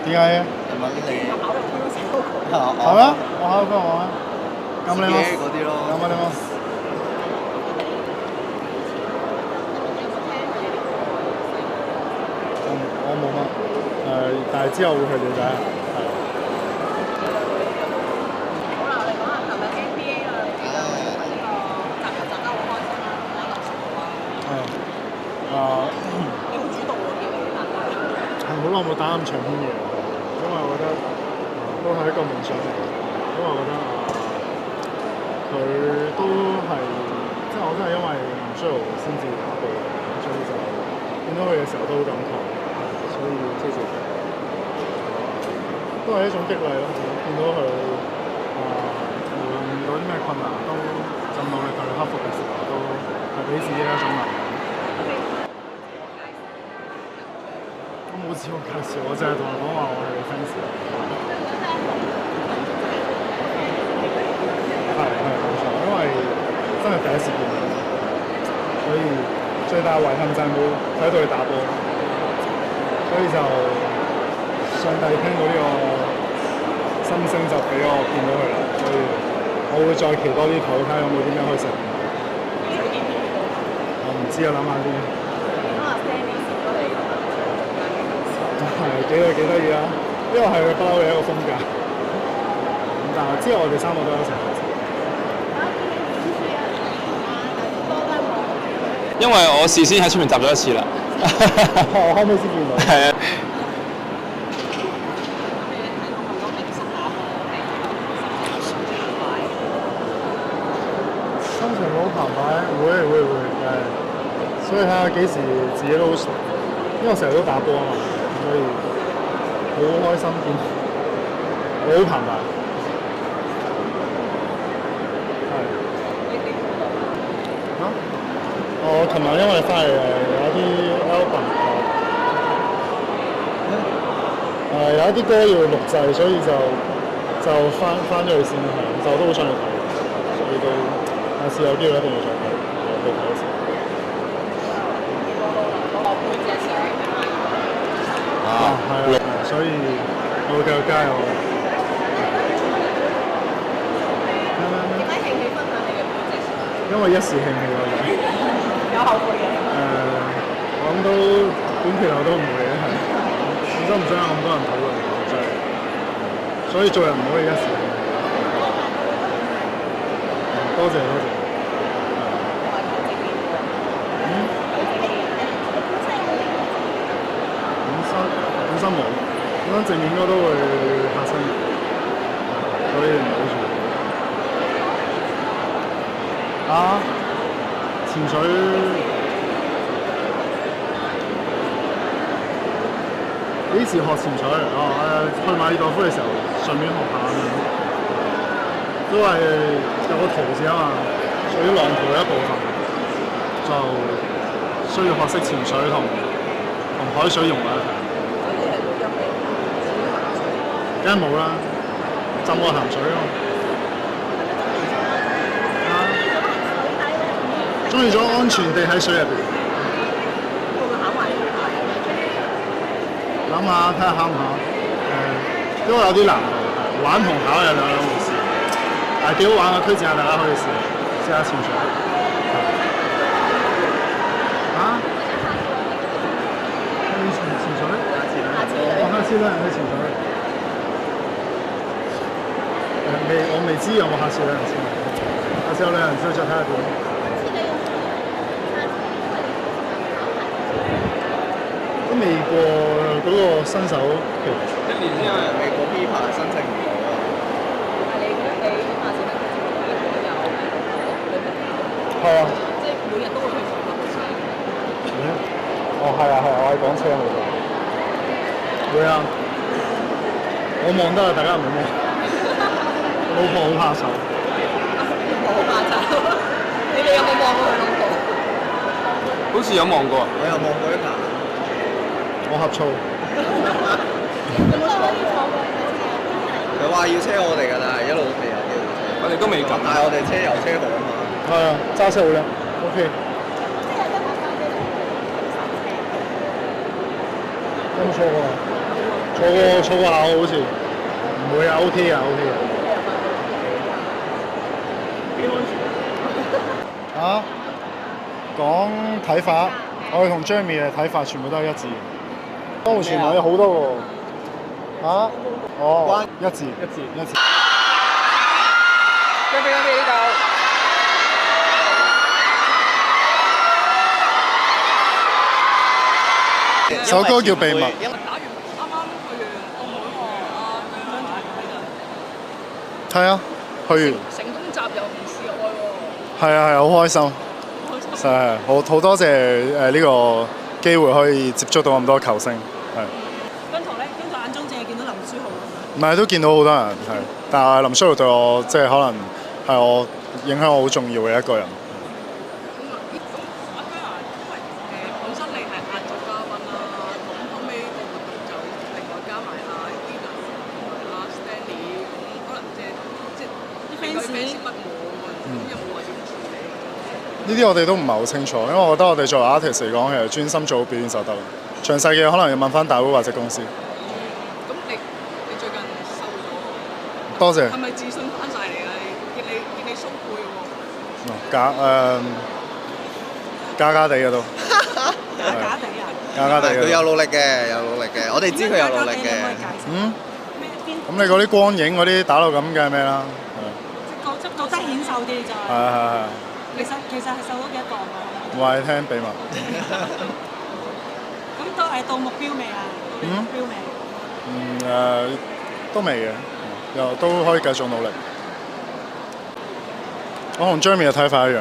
點解嘅？問你係咩？我考過我啊。咁你冇？嗰啲咯。咁你冇？我冇乜，但係之後會去了解下。好啦，我哋講下琴日 NBA 啦，你記得呢個集入集得好開心啦，打落場啊！你好主動喎，見你大家。係好耐冇打咁長篇嘢，因為我覺得都係一個夢想嚟嘅，因為我覺得佢都係即係我都係因為唔需要先至打波，所以就見到佢嘅時候都好感慨。所以即係都係一種激勵咯。見到佢無論遇到啲咩困難，都咁努力去克服嘅時候，都係俾自己一種能量。我冇自我介紹，我淨係同佢講話我係 fans。係冇錯，因為真係第一次見佢，所以最大遺憾就係冇睇到佢打波。所以就上帝聽到呢個心聲就俾我見到佢啦，所以我會再祈多啲禱，睇下有冇啲咩可以實現。我唔知啊，諗下先。係幾得意啦，因為係佢不嬲嘅一個風格。咁但係之後我哋三個都有一齊合作。因為我事先喺出面集咗一次啦。我後尾先見到。係啊。心情好澎湃，會所以睇下幾時自己都好熟，因為我成日都打波啊嘛，所以好開心見，我好澎湃。係。嚇？我琴日因為翻嚟有啲 album 有一啲歌要錄製，所以就翻咗去先啦，係，就都好想去睇，所以都下次有機會一定要再睇，去睇一次。係啊，所以我會繼續加油。點解興起分享你嘅背脊？因為一時興起咯。有後悔嘅？我諗都短期內都唔會嘅，係。本身唔想有咁多人討論，真係。所以做人唔可以一時興起。多謝。本身冇，本身正面應該都會發生，所以唔好住。潛水幾時學潛水？去馬爾代夫嘅時候順便學下咁樣，都係有個圖字啊嘛，屬於浪圖嘅一部分，就需要學識潛水同海水融為一體。梗係冇啦，浸過鹹水咯。中意咗安全地喺水入邊。會唔會考埋呢個牌？諗下睇下考唔考？因為有啲難度，玩同考係兩回事。但係幾好玩嘅，推薦下大家可以試下潛水。去潛水？下次兩人去潛水。我未知有冇下次兩人先。下次有兩人先再睇下點。都未過嗰個新手期。1年之後未過 P 牌申請唔到啊。係你覺得你下次得有係啊。即係每日都會去上落車。係啊，我係講車冇錯。會啊。我望得啊，大家唔好望。老婆好怕手。我好怕醜。你哋有冇望過佢老婆？好似有望過。我又望過一排。我呷醋。佢話要車我哋㗎，但係一路都未有機會車。我哋都未敢。但係我哋車油車河啊嘛。係啊，揸車好叻。OK。有冇錯過？仲坐過考好似，唔會啊 OT 啊 OT 啊。幾安全？啊？講睇法，我哋同 Jamie 嘅睇法全部都係一致。江湖傳聞有好多喎。啊？哦，一致。跟呢度。首歌叫秘密。打完啱啱去完澳門喎，係啊，去完。成功集郵唔試愛喎。係啊，好開心。係好多謝呢個機會可以接觸到咁多球星。係。跟同眼中淨係見到林書豪。唔係都見到好多人係，但係林書豪對我即係可能係我影響我好重要嘅一個人。阿姜啊，因為本身你係壓軸嘉賓啦，咁後尾個活動就另外加埋阿 Dina 同埋阿 Stanley，咁可能即係啲 fans 不滿喎，咁有冇話點處理？呢啲我哋都唔係好清楚，因為我覺得我哋作為 artist 嚟講，其實專心做好表演就得啦。詳細嘅可能要問翻大會或者公司。咁你最近瘦咗？多謝。係咪自信翻晒嚟啊？見你蘇背喎。假地嘅都。假地啊！假地嘅。佢有努力嘅，我哋知佢有努力嘅。咁你嗰啲光影嗰啲打到咁嘅咩啦？即覺得顯瘦啲就係。係。其實係瘦咗幾多磅啊？我話你聽秘密。咁到目標未啊？目標未？都未嘅，又都可以繼續努力。我同 Jamie 嘅睇法一樣。